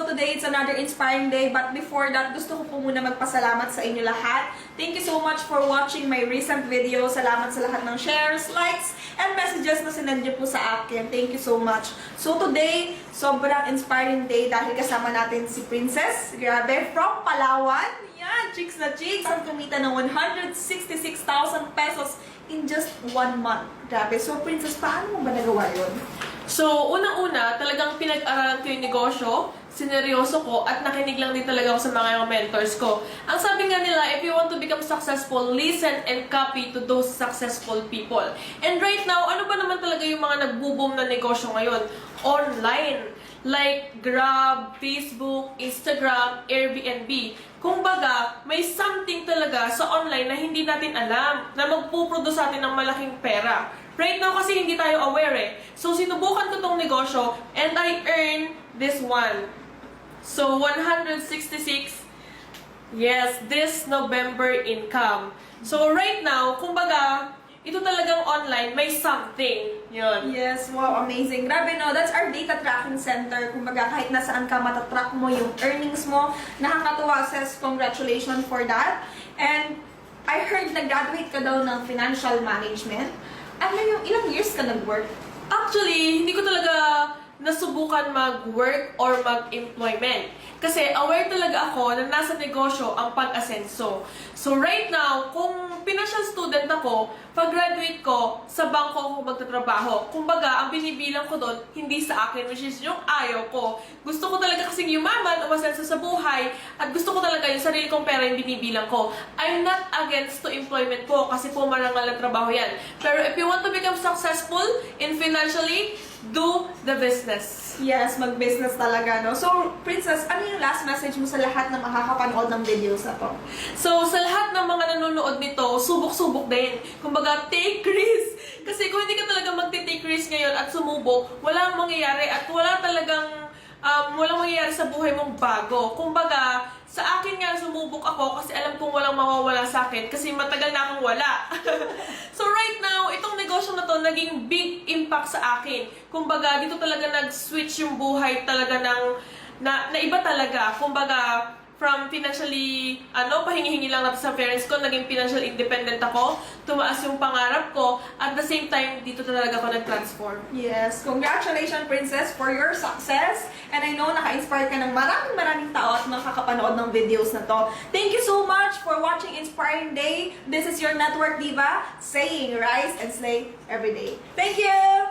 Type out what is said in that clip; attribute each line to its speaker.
Speaker 1: So today, it's another inspiring day. But before that, gusto ko po muna magpasalamat sa inyo lahat. Thank you so much for watching my recent video. Salamat sa lahat ng shares, likes, and messages na sinend niyo po sa akin. Thank you so much. So today, sobrang inspiring day dahil kasama natin si Princess. Grabe, from Palawan. Yan, chicks na chicks. Ang kumita ng 166,000 pesos in just 1 month. Grabe. So, Princess, paano mo ba nagawa yun?
Speaker 2: So, unang-una, talagang pinag-aralan ko yung negosyo, sineryoso ko, at nakinig lang din talaga ako sa mga mentors ko. Ang sabi nga nila, if you want to become successful, listen and copy to those successful people. And right now, ano ba naman talaga yung mga nagbo-boom na negosyo ngayon? Online. Like Grab, Facebook, Instagram, Airbnb. Kumbaga, may something talaga sa online na hindi natin alam na magpuproduce sa atin ng malaking pera. Right now kasi hindi tayo aware eh. So, sinubukan ko tong negosyo and I earn this one. So, 166, yes, this November income. So, right now, kumbaga, ito talagang online, may something. Yun.
Speaker 1: Yes, wow, amazing. Grabe no, that's our data tracking center. Kumbaga, kahit nasaan ka, matatrack mo yung earnings mo. Nakakatuwa, sis, congratulations for that. And I heard nag-graduate ka daw ng financial management. Ano yung ilang years ka nag-work?
Speaker 2: Actually, hindi ko talaga nasubukan mag-work or mag-employment. Kasi aware talaga ako na nasa negosyo ang pag-asenso. So right now, kung financial student ako, pag-graduate ko, sa bangko ako magtatrabaho. Kumbaga, ang binibilang ko doon, hindi sa akin, which is yung ayaw ko. Gusto ko talaga kasing yumaman, umasenso sa buhay, at gusto ko talaga yung sarili kong pera yung binibilang ko. I'm not against to employment po, kasi po marangal ang trabaho yan. Pero if you want to become successful in financially, do the business.
Speaker 1: Yes, mag-business talaga, no? So, Princess, ano yung last message mo sa lahat na makakapanood ng videos na to?
Speaker 2: So, sa lahat ng mga nanonood nito, subok-subok din. Kumbaga, take risk. Kasi kung hindi ka talaga mag-take risk ngayon at sumubok, walang mangyayari at walang mangyayari sa buhay mong bago. Kumbaga, sa akin nga sumubok ako kasi alam kong walang mawawala sa akin kasi matagal na akong wala. So right now, itong negosyo na to naging big impact sa akin. Kumbaga, dito talaga nag-switch yung buhay talaga na iba talaga. Kumbaga, from financially, pahingi-hingi lang natin sa parents ko, naging financial independent ako, tumaas yung pangarap ko, at the same time, dito talaga ako nag-transform.
Speaker 1: Yes, congratulations, Princess, for your success. And I know naka-inspire ka ng maraming tao at makakapanood ng videos na to. Thank you so much for watching Inspiring Day. This is your Network Diva saying rise and slay every day. Thank you!